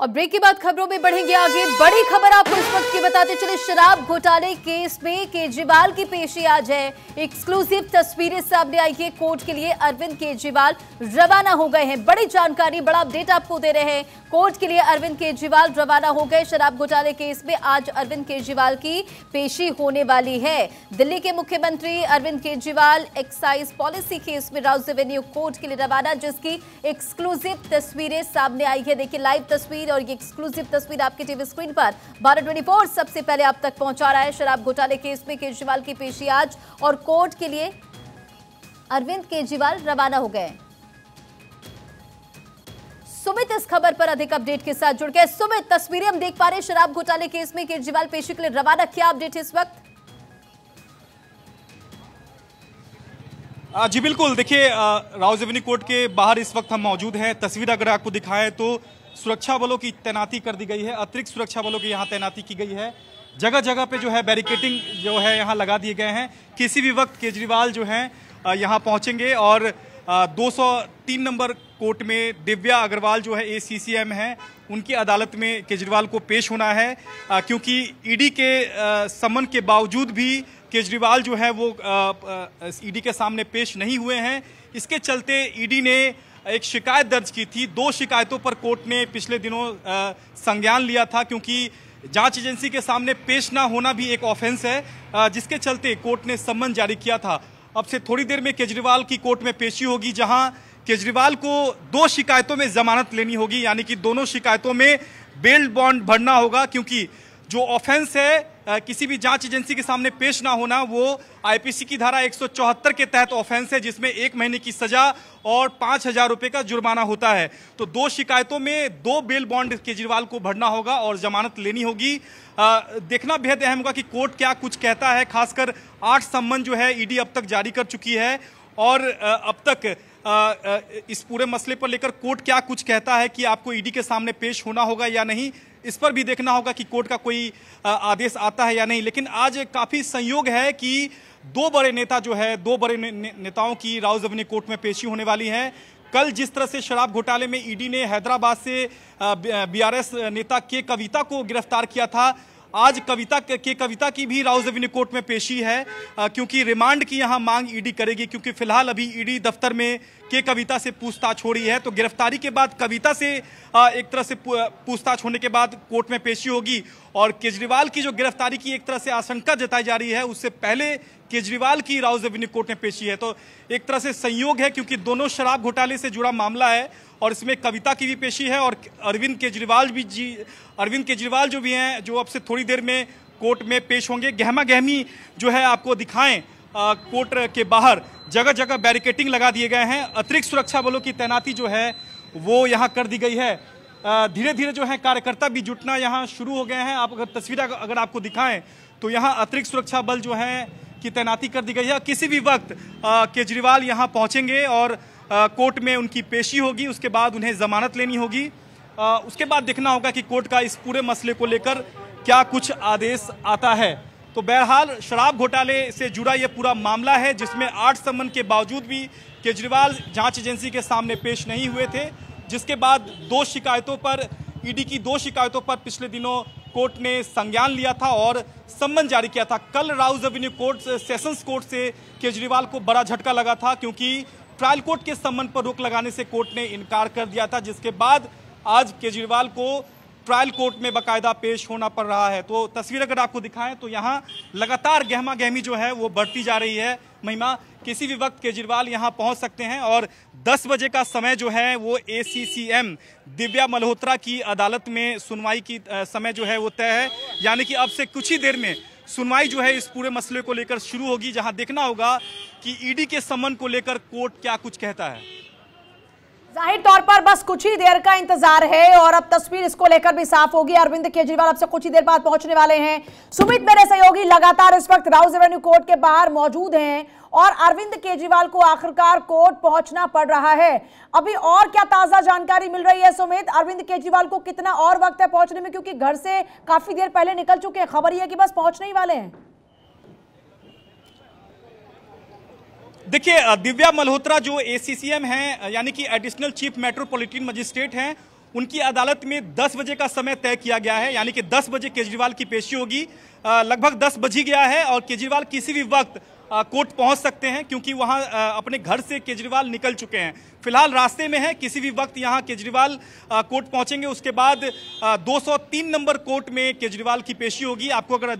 और ब्रेक के बाद खबरों में बढ़ेंगे आगे। बड़ी खबर आपको इस वक्त की बताते चले, शराब घोटाले केस में केजरीवाल की पेशी आज है। एक्सक्लूसिव तस्वीरें सामने आई है। कोर्ट के लिए अरविंद केजरीवाल रवाना हो गए हैं। बड़ी जानकारी, बड़ा अपडेट आपको दे रहे हैं। कोर्ट के लिए अरविंद केजरीवाल रवाना हो गए। शराब घोटाले केस में आज अरविंद केजरीवाल की पेशी होने वाली है। दिल्ली के मुख्यमंत्री Arvind Kejriwal excise policy case में राउज एवेन्यू कोर्ट के लिए रवाना, जिसकी एक्सक्लूसिव तस्वीरें सामने आई है। देखिए लाइव तस्वीर और ये एक्सक्लूसिव तस्वीर आपके टीवी स्क्रीन पर भारत24 सबसे पहले आप तक पहुंचा रहा है। शराब घोटाले केस में केजरीवाल की पेशी आज और कोर्ट के लिए अरविंद केजरीवाल रवाना हो गए। सुमित इस खबर पर अधिक अपडेट के साथ जुड़ गए। सुमित, तस्वीरें हम देख पा रहे हैं शराब घोटाले केस में केजरीवाल पेशी के लिए रवाना, क्या अपडेट है इस वक्त? जी बिल्कुल, देखिए राउज एवेन्यू कोर्ट के बाहर इस वक्त हम मौजूद हैं। तस्वीर अगर आपको दिखाएं तो सुरक्षा बलों की तैनाती कर दी गई है, अतिरिक्त सुरक्षा बलों की यहाँ तैनाती की गई है। जगह जगह पे जो है बैरिकेडिंग जो है यहाँ लगा दिए गए हैं। किसी भी वक्त केजरीवाल जो हैं यहाँ पहुँचेंगे और 203 नंबर कोर्ट में दिव्या अग्रवाल जो है ACCM हैं, उनकी अदालत में केजरीवाल को पेश होना है, क्योंकि ईडी के समन के बावजूद भी केजरीवाल जो है वो ईडी के सामने पेश नहीं हुए हैं। इसके चलते ईडी ने एक शिकायत दर्ज की थी। 2 शिकायतों पर कोर्ट ने पिछले दिनों संज्ञान लिया था, क्योंकि जांच एजेंसी के सामने पेश ना होना भी एक ऑफेंस है, जिसके चलते कोर्ट ने सम्मन जारी किया था। अब से थोड़ी देर में केजरीवाल की कोर्ट में पेशी होगी, जहां केजरीवाल को 2 शिकायतों में जमानत लेनी होगी, यानी कि दोनों शिकायतों में बेल बॉन्ड भरना होगा, क्योंकि जो ऑफेंस है किसी भी जांच एजेंसी के सामने पेश ना होना, वो आईपीसी की धारा 174 के तहत ऑफेंस है, जिसमें 1 महीने की सजा और 5,000 रुपए का जुर्माना होता है। तो 2 शिकायतों में 2 बेल बॉन्ड केजरीवाल को भरना होगा और जमानत लेनी होगी। देखना बेहद अहम होगा कि कोर्ट क्या कुछ कहता है। खासकर 8 सम्मन जो है ईडी अब तक जारी कर चुकी है और अब तक इस पूरे मसले पर लेकर कोर्ट क्या कुछ कहता है कि आपको ईडी के सामने पेश होना होगा या नहीं, इस पर भी देखना होगा कि कोर्ट का कोई आदेश आता है या नहीं। लेकिन आज काफी संयोग है कि 2 बड़े नेता जो है, 2 बड़े नेताओं की राउज एवेन्यू कोर्ट में पेशी होने वाली है। कल जिस तरह से शराब घोटाले में ईडी ने हैदराबाद से BRS नेता के कविता को गिरफ्तार किया था, आज कविता की भी राउज एवेन्यू कोर्ट में पेशी है, क्योंकि रिमांड की यहां मांग ईडी करेगी, क्योंकि फिलहाल अभी ईडी दफ्तर में के कविता से पूछताछ हो रही है। तो गिरफ्तारी के बाद कविता से एक तरह से पूछताछ होने के बाद कोर्ट में पेशी होगी और केजरीवाल की जो गिरफ्तारी की एक तरह से आशंका जताई जा रही है, उससे पहले केजरीवाल की राउज एवेन्यू कोर्ट में पेशी है। तो एक तरह से संयोग है, क्योंकि दोनों शराब घोटाले से जुड़ा मामला है और इसमें कविता की भी पेशी है और अरविंद केजरीवाल जो भी हैं, जो अब से थोड़ी देर में कोर्ट में पेश होंगे। गहमा गहमी जो है आपको दिखाएं, कोर्ट के बाहर जगह जगह बैरिकेडिंग लगा दिए गए हैं। अतिरिक्त सुरक्षा बलों की तैनाती जो है वो यहाँ कर दी गई है। धीरे धीरे जो है कार्यकर्ता भी जुटना यहाँ शुरू हो गए हैं। आप अगर तस्वीर अगर आपको दिखाएं तो यहाँ अतिरिक्त सुरक्षा बल जो है की तैनाती कर दी गई है। किसी भी वक्त केजरीवाल यहाँ पहुँचेंगे और कोर्ट में उनकी पेशी होगी, उसके बाद उन्हें जमानत लेनी होगी। उसके बाद देखना होगा कि कोर्ट का इस पूरे मसले को लेकर क्या कुछ आदेश आता है। तो बहरहाल शराब घोटाले से जुड़ा यह पूरा मामला है, जिसमें 8 सम्मन के बावजूद भी केजरीवाल जांच एजेंसी के सामने पेश नहीं हुए थे, जिसके बाद 2 शिकायतों पर ईडी की 2 शिकायतों पर पिछले दिनों कोर्ट ने संज्ञान लिया था और सम्मन जारी किया था। कल Rouse Avenue court sessions court से केजरीवाल को बड़ा झटका लगा था, क्योंकि ट्रायल कोर्ट के सम्मन पर रोक लगाने से कोर्ट ने इनकार कर दिया था, जिसके बाद आज केजरीवाल को ट्रायल कोर्ट में बाकायदा पेश होना पड़ रहा है। तो तस्वीर अगर आपको दिखाएं तो यहाँ लगातार गहमा गहमी जो है वो बढ़ती जा रही है। महिमा, किसी भी वक्त केजरीवाल यहाँ पहुँच सकते हैं और 10 बजे का समय जो है वो ACCM दिव्या मल्होत्रा की अदालत में सुनवाई की समय जो है वो तय है, यानी कि अब से कुछ ही देर में सुनवाई जो है इस पूरे मसले को लेकर शुरू होगी, जहां देखना होगा कि ईडी के सम्मन को लेकर कोर्ट क्या कुछ कहता है। जाहिर तौर पर बस कुछ ही देर का इंतजार है और अब तस्वीर इसको लेकर भी साफ होगी। अरविंद केजरीवाल अब से कुछ ही देर बाद पहुंचने वाले हैं। सुमित, मेरे सहयोगी लगातार इस वक्त राउज एवेन्यू कोर्ट के बाहर मौजूद हैं और अरविंद केजरीवाल को आखिरकार कोर्ट पहुंचना पड़ रहा है। अभी और क्या ताजा जानकारी मिल रही है सुमित? अरविंद केजरीवाल को कितना और वक्त है पहुंचने में, क्योंकि घर से काफी देर पहले निकल चुके हैं। खबर यह है कि बस पहुंचने ही वाले हैं। देखिए दिव्या मल्होत्रा जो ACCM हैं, यानी कि एडिशनल चीफ मेट्रोपॉलिटन मजिस्ट्रेट हैं, उनकी अदालत में 10 बजे का समय तय किया गया है, यानी कि 10 बजे केजरीवाल की पेशी होगी। लगभग 10 बज ही गया है और केजरीवाल किसी भी वक्त कोर्ट पहुंच सकते हैं, क्योंकि वहां अपने घर से केजरीवाल निकल चुके हैं। फिलहाल रास्ते में है, किसी भी वक्त यहां केजरीवाल कोर्ट पहुंचेंगे। उसके बाद 203 नंबर कोर्ट में केजरीवाल की पेशी होगी। आपको अगर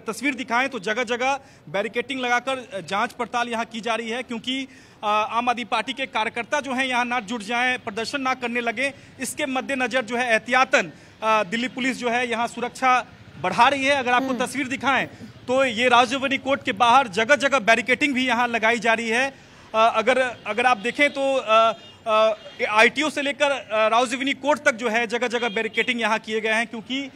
तस्वीर दिखाएं तो जगह जगह बैरिकेटिंग लगाकर जांच पड़ताल यहां की जा रही है, क्योंकि आम आदमी पार्टी के कार्यकर्ता जो हैं यहाँ ना जुट जाएं, प्रदर्शन ना करने लगे। इसके मद्देनजर जो है एहतियातन दिल्ली पुलिस जो है यहाँ सुरक्षा बढ़ा रही है। अगर आपको तस्वीर दिखाएं तो ये राजीव कोर्ट के बाहर जगह जगह बैरिकेटिंग भी यहाँ लगाई जा रही है। अगर आप देखें तो ITO से लेकर राजीव कोर्ट तक जो है जगह जगह बैरिकेटिंग यहाँ किए गए हैं, क्योंकि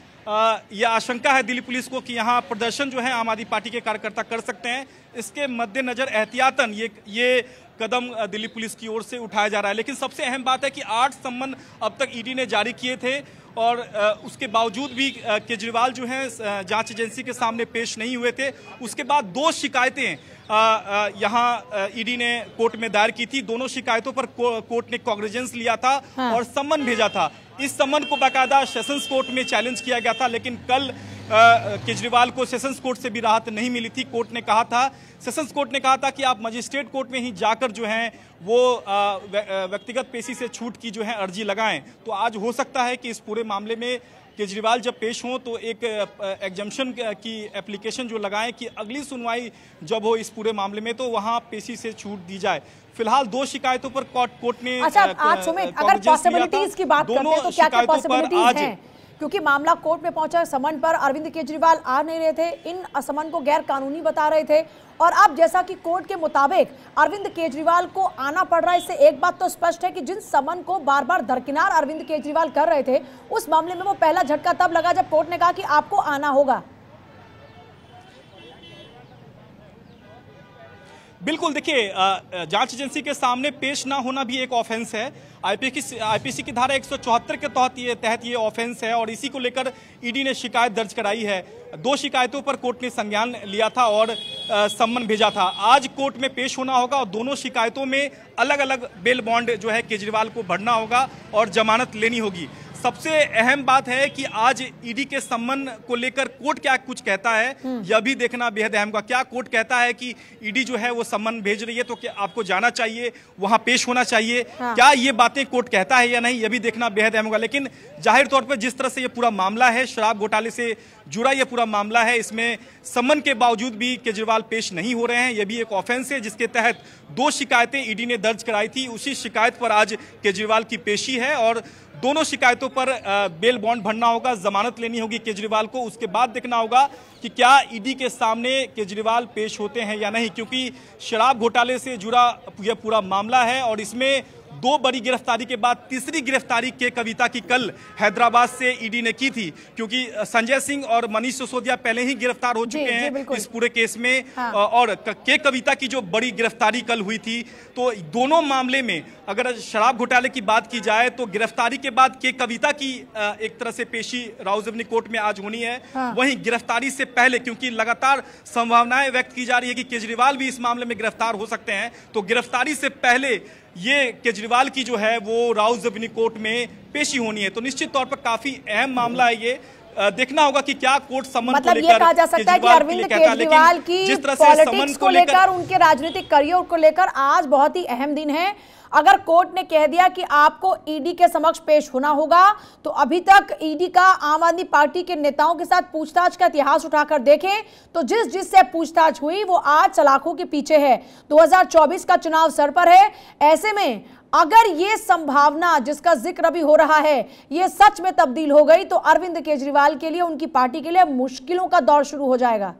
यह आशंका है दिल्ली पुलिस को कि यहाँ प्रदर्शन जो है आम आदमी पार्टी के कार्यकर्ता कर सकते हैं। इसके मद्देनजर एहतियातन ये कदम दिल्ली पुलिस की ओर से उठाया जा रहा है। लेकिन सबसे अहम बात है कि 8 सम्मन अब तक ईडी ने जारी किए थे और उसके बावजूद भी केजरीवाल जो हैं जांच एजेंसी के सामने पेश नहीं हुए थे। उसके बाद 2 शिकायतें यहाँ ईडी ने कोर्ट में दायर की थी। दोनों शिकायतों पर कोर्ट ने कॉग्निजेंस लिया था और सम्मन भेजा था। इस सम्मन को बाकायदा सेशंस कोर्ट में चैलेंज किया गया था, लेकिन कल केजरीवाल को सेशंस कोर्ट से भी राहत नहीं मिली थी। सेशंस कोर्ट ने कहा था कि आप मजिस्ट्रेट कोर्ट में ही जाकर जो है वो व्यक्तिगत पेशी से छूट की जो है अर्जी लगाएं। तो आज हो सकता है कि इस पूरे मामले में केजरीवाल जब पेश हों तो एक एग्जम्पशन की एप्लीकेशन जो लगाएं कि अगली सुनवाई जब हो इस पूरे मामले में तो वहां पेशी से छूट दी जाए। फिलहाल 2 शिकायतों पर कोर्ट ने आज सुमित, अगर पॉसिबिलिटीज की बात करते हैं तो क्या क्या पॉसिबिलिटीज हैं? क्योंकि मामला कोर्ट में पहुंचा, समन पर अरविंद केजरीवाल आ नहीं रहे थे, इन समन को गैर कानूनी बता रहे थे, और अब जैसा कि कोर्ट के मुताबिक अरविंद केजरीवाल को आना पड़ रहा है। इससे एक बात तो स्पष्ट है कि जिन समन को बार बार दरकिनार अरविंद केजरीवाल कर रहे थे, उस मामले में वो पहला झटका तब लगा जब कोर्ट ने कहा कि आपको आना होगा। बिल्कुल, देखिए जांच एजेंसी के सामने पेश ना होना भी एक ऑफेंस है। आईपीसी की धारा 174 के तहत ये ऑफेंस है और इसी को लेकर ईडी ने शिकायत दर्ज कराई है। 2 शिकायतों पर कोर्ट ने संज्ञान लिया था और सम्मन भेजा था। आज कोर्ट में पेश होना होगा और दोनों शिकायतों में अलग अलग बेल बॉन्ड जो है केजरीवाल को भरना होगा और जमानत लेनी होगी। सबसे अहम बात है कि आज ईडी के सम्मन को लेकर कोर्ट क्या कुछ कहता है, यह भी देखना बेहद अहम होगा। क्या कोर्ट कहता है कि ईडी जो है वो सम्मन भेज रही है तो क्या आपको जाना चाहिए, वहां पेश होना चाहिए? क्या ये बातें कोर्ट कहता है या नहीं, यह भी देखना बेहद अहम होगा। लेकिन जाहिर तौर पर जिस तरह से ये पूरा मामला है, शराब घोटाले से जुड़ा ये पूरा मामला है, इसमें सम्मन के बावजूद भी केजरीवाल पेश नहीं हो रहे हैं। यह भी एक ऑफेंस है जिसके तहत 2 शिकायतें ईडी ने दर्ज कराई थी। उसी शिकायत पर आज केजरीवाल की पेशी है और दोनों शिकायतों पर बेल बॉन्ड भरना होगा, जमानत लेनी होगी केजरीवाल को। उसके बाद देखना होगा कि क्या ईडी के सामने केजरीवाल पेश होते हैं या नहीं, क्योंकि शराब घोटाले से जुड़ा यह पूरा मामला है और इसमें 2 बड़ी गिरफ्तारी के बाद तीसरी गिरफ्तारी के कविता की कल हैदराबाद से ईडी ने की थी, क्योंकि संजय सिंह और मनीष सिसोदिया पहले ही गिरफ्तार हो चुके हैं इस पूरे केस में। और के कविता की जो बड़ी गिरफ्तारी कल हुई थी, तो दोनों मामले में अगर शराब घोटाले की बात की जाए तो गिरफ्तारी के बाद के कविता की एक तरह से पेशी राउजवनी कोर्ट में आज होनी है। वहीं गिरफ्तारी से पहले, क्योंकि लगातार संभावनाएं व्यक्त की जा रही है कि केजरीवाल भी इस मामले में गिरफ्तार हो सकते हैं, तो गिरफ्तारी से पहले ये केजरीवाल की जो है वो राउजवनी कोर्ट में पेशी होनी है। तो निश्चित तौर पर काफी अहम मामला है ये। देखना होगा कि क्या कोर्ट सम्मन को लेकर, ये कहा जा सकता है कि अरविंद केजरीवाल की पॉलिटिक्स को लेकर, उनके राजनीतिक करियर को लेकर आज बहुत ही अहम दिन है। अगर कोर्ट ने कह दिया कि आपको ईडी के समक्ष पेश होना होगा, तो अभी तक ईडी का आम आदमी पार्टी के नेताओं के साथ पूछताछ का इतिहास उठाकर देखें तो जिससे पूछताछ हुई वो आज सलाखों के पीछे है। 2024 का चुनाव सर पर है। ऐसे में अगर ये संभावना जिसका जिक्र अभी हो रहा है ये सच में तब्दील हो गई तो अरविंद केजरीवाल के लिए, उनकी पार्टी के लिए मुश्किलों का दौर शुरू हो जाएगा।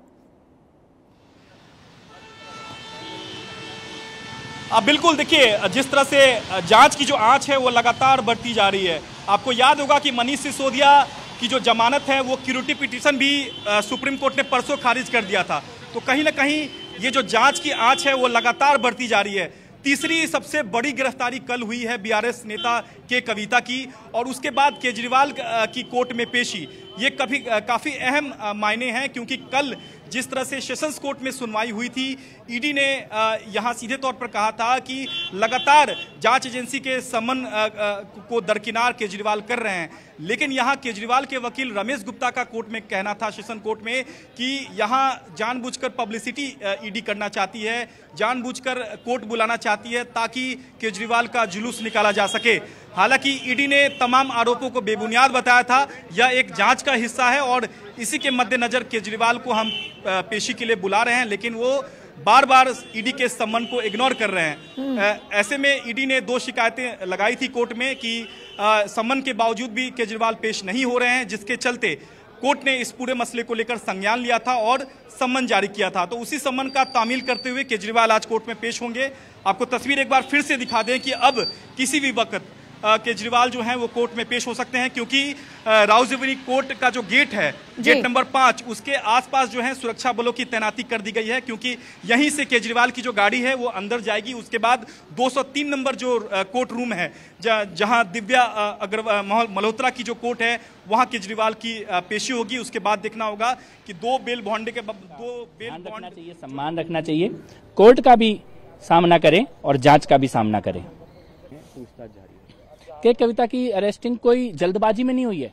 अब बिल्कुल देखिए, जिस तरह से जांच की जो आंच है वो लगातार बढ़ती जा रही है। आपको याद होगा कि मनीष सिसोदिया की जो जमानत है वो क्यूरेटिव पिटीशन भी सुप्रीम कोर्ट ने परसों खारिज कर दिया था। तो कहीं ना कहीं ये जो जांच की आंच है वो लगातार बढ़ती जा रही है। तीसरी सबसे बड़ी गिरफ्तारी कल हुई है बीआरएस नेता के कविता की, और उसके बाद केजरीवाल की कोर्ट में पेशी। ये काफी अहम मायने हैं, क्योंकि कल जिस तरह से सेशंस कोर्ट में सुनवाई हुई थी, ईडी ने यहां सीधे तौर पर कहा था कि लगातार जांच एजेंसी के समन को दरकिनार केजरीवाल कर रहे हैं। लेकिन यहां केजरीवाल के वकील रमेश गुप्ता का कोर्ट में कहना था, सेशन कोर्ट में, कि यहां जानबूझकर पब्लिसिटी ईडी करना चाहती है, जानबूझकर कोर्ट बुलाना चाहती है ताकि केजरीवाल का जुलूस निकाला जा सके। हालांकि ईडी ने तमाम आरोपों को बेबुनियाद बताया था, यह एक जांच का हिस्सा है और इसी के मद्देनजर केजरीवाल को हम पेशी के लिए बुला रहे हैं, लेकिन वो बार बार ईडी के सम्मन को इग्नोर कर रहे हैं। ऐसे में ईडी ने 2 शिकायतें लगाई थी कोर्ट में कि सम्मन के बावजूद भी केजरीवाल पेश नहीं हो रहे हैं, जिसके चलते कोर्ट ने इस पूरे मसले को लेकर संज्ञान लिया था और सम्मन जारी किया था। तो उसी सम्मन का तामील करते हुए केजरीवाल आज कोर्ट में पेश होंगे। आपको तस्वीर एक बार फिर से दिखा दें कि अब किसी भी वक्त केजरीवाल जो हैं वो कोर्ट में पेश हो सकते हैं, क्योंकि राउज़ेवनी कोर्ट का जो गेट है, गेट नंबर 5, उसके आसपास जो है सुरक्षा बलों की तैनाती कर दी गई है, क्योंकि यहीं से केजरीवाल की जो गाड़ी है वो अंदर जाएगी। उसके बाद 203 नंबर जो कोर्ट रूम है, जहां दिव्या मल्होत्रा की जो कोर्ट है, वहां केजरीवाल की पेशी होगी। उसके बाद देखना होगा कि 2 बेल बॉन्ड के 2 बेल बॉन्ड चाहिए, सम्मान रखना चाहिए, कोर्ट का भी सामना करें और जांच का भी सामना करें। के कविता की अरेस्टिंग कोई जल्दबाजी में नहीं हुई है,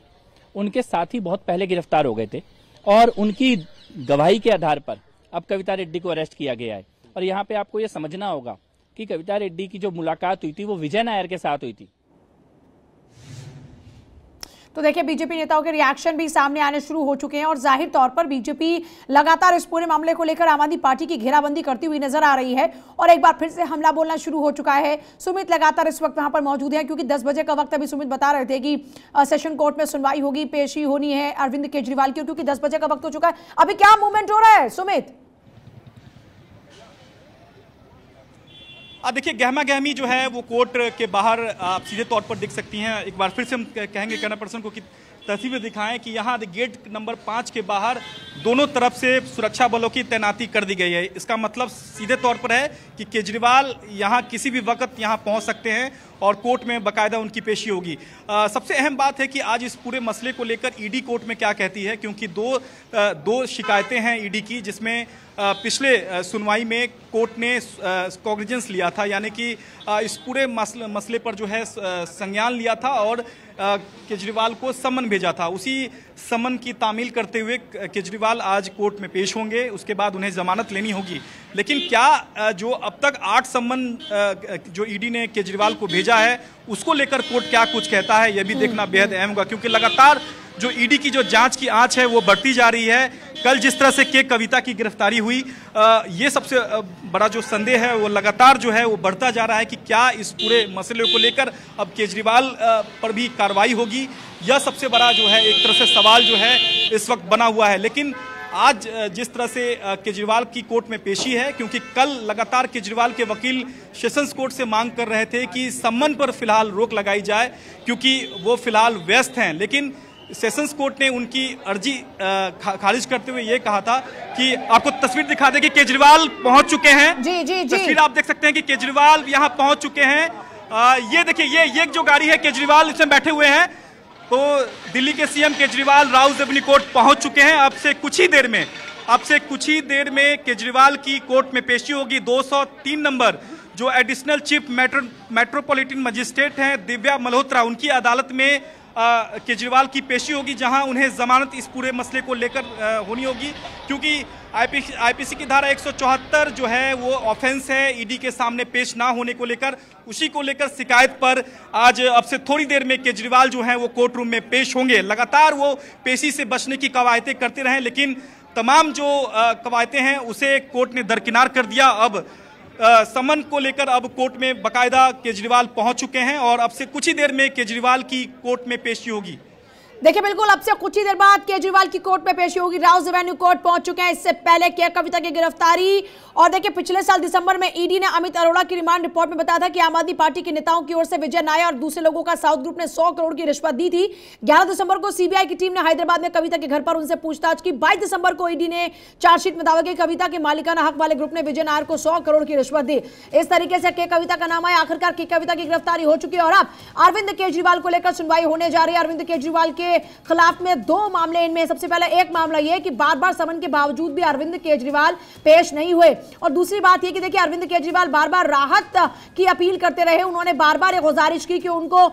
उनके साथी बहुत पहले गिरफ्तार हो गए थे और उनकी गवाही के आधार पर अब कविता रेड्डी को अरेस्ट किया गया है। और यहाँ पे आपको ये समझना होगा कि कविता रेड्डी की जो मुलाकात हुई थी वो विजय नायर के साथ हुई थी। तो देखिए, बीजेपी नेताओं के रिएक्शन भी सामने आने शुरू हो चुके हैं और जाहिर तौर पर बीजेपी लगातार इस पूरे मामले को लेकर आम आदमी पार्टी की घेराबंदी करती हुई नजर आ रही है और एक बार फिर से हमला बोलना शुरू हो चुका है। सुमित लगातार इस वक्त वहां पर मौजूद है, क्योंकि 10 बजे का वक्त अभी सुमित बता रहे थे कि सेशन कोर्ट में सुनवाई होगी, पेशी होनी है अरविंद केजरीवाल की, क्योंकि 10 बजे का वक्त हो चुका है। अभी क्या मूवमेंट हो रहा है सुमित? देखिए, गहमा गहमी जो है वो कोर्ट के बाहर आप सीधे तौर पर देख सकती हैं। एक बार फिर से हम कहेंगे कैमरा पर्सन को कि तस्वीरें दिखाएं कि यहाँ गेट नंबर 5 के बाहर दोनों तरफ से सुरक्षा बलों की तैनाती कर दी गई है। इसका मतलब सीधे तौर पर है कि केजरीवाल यहाँ किसी भी वक्त यहाँ पहुँच सकते हैं और कोर्ट में बाकायदा उनकी पेशी होगी। सबसे अहम बात है कि आज इस पूरे मसले को लेकर ईडी कोर्ट में क्या कहती है, क्योंकि दो शिकायतें हैं ईडी की, जिसमें पिछले सुनवाई में कोर्ट ने कॉग्निजेंस लिया था, यानी कि इस पूरे मसले पर जो है संज्ञान लिया था और केजरीवाल को सम्मन भेजा था। उसी सम्मन की तामील करते हुए केजरीवाल आज कोर्ट में पेश होंगे, उसके बाद उन्हें जमानत लेनी होगी। लेकिन क्या जो अब तक 8 सम्मन जो ईडी ने केजरीवाल को भेजा है, उसको लेकर कोर्ट क्या कुछ कहता है, यह भी देखना बेहद अहम होगा, क्योंकि लगातार जो ईडी की जो जांच की आंच है वो बढ़ती जा रही है। कल जिस तरह से के कविता की गिरफ्तारी हुई, ये सबसे बड़ा जो संदेह है वो लगातार जो है वो बढ़ता जा रहा है कि क्या इस पूरे मसले को लेकर अब केजरीवाल पर भी कार्रवाई होगी। यह सबसे बड़ा जो है एक तरह से सवाल जो है इस वक्त बना हुआ है। लेकिन आज जिस तरह से केजरीवाल की कोर्ट में पेशी है, क्योंकि कल लगातार केजरीवाल के वकील सेशंस कोर्ट से मांग कर रहे थे कि सम्मन पर फिलहाल रोक लगाई जाए, क्योंकि वो फिलहाल व्यस्त हैं। लेकिन सेशंस कोर्ट ने उनकी अर्जी खारिज करते हुए ये कहा था कि आपको तस्वीर दिखा दे कि केजरीवाल पहुंच चुके हैं। जी। तस्वीर आप देख सकते हैं कि केजरीवाल यहां पहुंच चुके हैं। ये देखिए, ये जो गाड़ी है केजरीवाल इसमें बैठे हुए हैं। तो दिल्ली के सीएम केजरीवाल राउज़ेवनी कोर्ट पहुंच चुके हैं। अब से कुछ ही देर में केजरीवाल की कोर्ट में पेशी होगी। 203 नंबर जो एडिशनल चीफ मेट्रोपॉलिटन मजिस्ट्रेट हैं दिव्या मल्होत्रा, उनकी अदालत में केजरीवाल की पेशी होगी, जहां उन्हें जमानत इस पूरे मसले को लेकर होनी होगी, क्योंकि आईपीसी की धारा 174 जो है वो ऑफेंस है ईडी के सामने पेश ना होने को लेकर। उसी को लेकर शिकायत पर आज अब से थोड़ी देर में केजरीवाल जो है वो कोर्ट रूम में पेश होंगे। लगातार वो पेशी से बचने की कवायतें करते रहे, लेकिन तमाम जो कवायतें हैं उसे कोर्ट ने दरकिनार कर दिया। अब समन को लेकर अब कोर्ट में बाकायदा केजरीवाल पहुंच चुके हैं और अब से कुछ ही देर में केजरीवाल की कोर्ट में पेशी होगी। देखिए, बिल्कुल अब से कुछ ही देर बाद केजरीवाल की कोर्ट में पेशी होगी। राउज़ेवनी कोर्ट पहुंच चुके हैं। इससे पहले के कविता की गिरफ्तारी, और देखिए पिछले साल दिसंबर में ईडी ने अमित अरोड़ा की रिमांड रिपोर्ट में बताया था कि आम आदमी पार्टी के नेताओं की ओर से विजय नायर और दूसरे लोगों का साउथ ग्रुप ने 100 करोड़ की रिश्वत दी थी। 11 दिसंबर को सीबीआई की टीम ने हैदराबाद में कविता के घर पर उनसे पूछताछ की। 22 दिसंबर को ईडी ने चार्जशीट में दावा किया कविता के मालिकाना हक वाले ग्रुप ने विजय नायर को 100 करोड़ की रिश्वत दी। इस तरीके से के कविता का नाम आया। आखिरकार के कविता की गिरफ्तारी हो चुकी है और अब अरविंद केजरीवाल को लेकर सुनवाई होने जा रही है। अरविंद केजरीवाल के के खिलाफ में 2 मामले इनमें। सबसे पहले एक मामला यह कि बार बार समन के बावजूद भी अरविंद केजरीवाल पेश नहीं हुए, और दूसरी बात यह कि देखिए अरविंद केजरीवाल बार बार राहत की अपील करते रहे। उन्होंने बार बार गुजारिश की कि उनको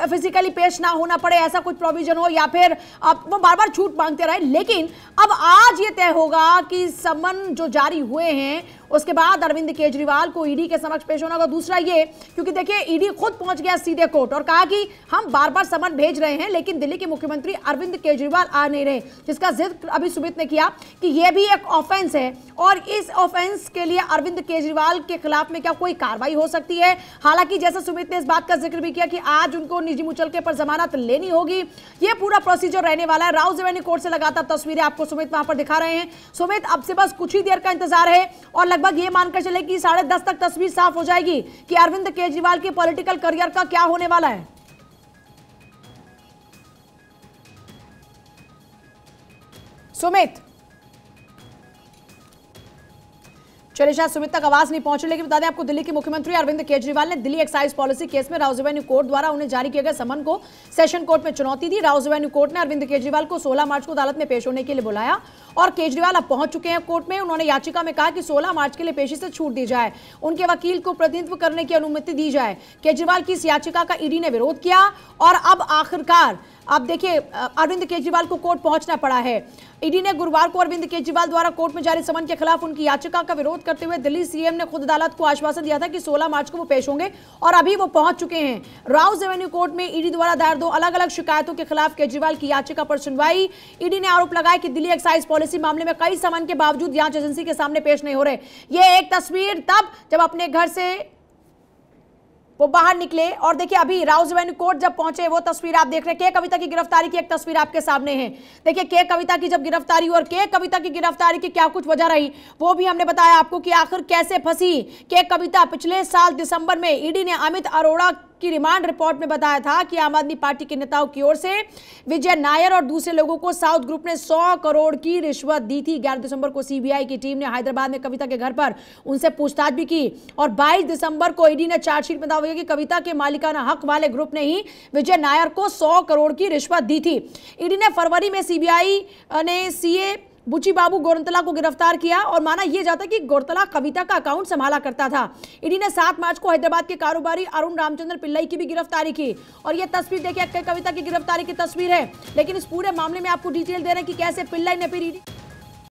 फिजिकली पेश ना होना पड़े, ऐसा कुछ प्रोविजन हो, या फिर वो बार बार छूट मांगते रहे। लेकिन अब आज ये तय होगा कि समन जो जारी हुए हैं उसके बाद अरविंद केजरीवाल को ईडी के समक्ष पेश होना होगा। दूसरा ये क्योंकि देखिए ईडी खुद पहुंच गया सीधे कोर्ट और कहा कि हम बार बार समन भेज रहे हैं लेकिन दिल्ली के मुख्यमंत्री अरविंद केजरीवाल आ नहीं रहे, जिसका जिक्र अभी सुमित ने किया कि यह भी एक ऑफेंस है और इस ऑफेंस के लिए अरविंद केजरीवाल के खिलाफ में क्या कोई कार्रवाई हो सकती है। हालांकि जैसा सुमित ने इस बात का जिक्र भी किया कि आज उनको निजी मुचलके पर जमानत लेनी होगी, यह पूरा प्रोसीजर रहने वाला है। राउज एवेन्यू कोर्ट से लगातार तस्वीरें आपको सुमित वहां पर दिखा रहे हैं। सुमित, अब से बस कुछ ही देर का इंतजार है और लगभग ये मानकर चले कि 10:30 तक तस्वीर साफ हो जाएगी कि अरविंद केजरीवाल के पॉलिटिकल करियर का क्या होने वाला है। सुमित, चलिए शायद सुमित तक आवाज नहीं पहुंच रही, लेकिन बता दें आपको दिल्ली के मुख्यमंत्री अरविंद केजरीवाल ने दिल्ली एक्साइज पॉलिसी केस में राउज एवेन्यू कोर्ट द्वारा उन्हें जारी किए गए समन को सेशन कोर्ट में चुनौती दी। राउज एवेन्यू कोर्ट ने अरविंद केजरीवाल को 16 मार्च को अदालत में पेश होने के लिए बुलाया और केजरीवाल अब पहुंच चुके हैं कोर्ट में। उन्होंने याचिका में कहा कि 16 मार्च के लिए पेशी से छूट दी जाए, उनके वकील को प्रतिनिधित्व करने की अनुमति दी जाए। केजरीवाल की इस याचिका का ईडी ने विरोध किया और अब आखिरकार अब देखिए अरविंद केजरीवाल को कोर्ट पहुंचना पड़ा है। ईडी ने गुरुवार को अरविंद केजरीवाल द्वारा कोर्ट में जारी समन के खिलाफ उनकी याचिका का विरोध करते हुए दिल्ली सीएम ने खुद अदालत को आश्वासन दिया था कि 16 मार्च को वो पेश होंगे और अभी वो पहुंच चुके हैं। राउज एवेन्यू कोर्ट में ईडी द्वारा दायर 2 अलग अलग शिकायतों के खिलाफ केजरीवाल की याचिका पर सुनवाई। ईडी ने आरोप लगाया कि दिल्ली एक्साइज पॉलिसी मामले में कई समन के बावजूद जांच एजेंसी के सामने पेश नहीं हो रहे। ये एक तस्वीर तब जब अपने घर से वो बाहर निकले और देखिए अभी राउज एवेन्यू कोर्ट जब पहुंचे वो तस्वीर आप देख रहे हैं। के कविता की गिरफ्तारी की एक तस्वीर आपके सामने है। देखिए के कविता की जब गिरफ्तारी हुई और के कविता की गिरफ्तारी की क्या कुछ वजह रही वो भी हमने बताया आपको कि आखिर कैसे फंसी के कविता। पिछले साल दिसंबर में ईडी ने अमित अरोड़ा की रिमांड रिपोर्ट में बताया था कि आम आदमी पार्टी के नेताओं की ओर से विजय नायर और दूसरे लोगों को साउथ ग्रुप ने 100 करोड़ की रिश्वत दी थी। 11 दिसंबर को सीबीआई की टीम ने हैदराबाद में कविता के घर पर उनसे पूछताछ भी की और 22 दिसंबर को ईडी ने चार्जशीट में दावा किया कि कविता के मालिकाना हक वाले ग्रुप ने ही विजय नायर को 100 करोड़ की रिश्वत दी थी। ईडी ने फरवरी में सीबीआई ने सीए बुची बाबू गौरतला को गिरफ्तार किया और माना यह जाता है कि गौरतला कविता का अकाउंट संभाला करता था। ईडी ने 7 मार्च को हैदराबाद के कारोबारी अरुण रामचंद्र पिल्लई की भी गिरफ्तारी की और यह तस्वीर देखिए कविता की गिरफ्तारी की तस्वीर है, लेकिन इस पूरे मामले में आपको डिटेल दे रहे हैं कि कैसे पिल्लई ने फिर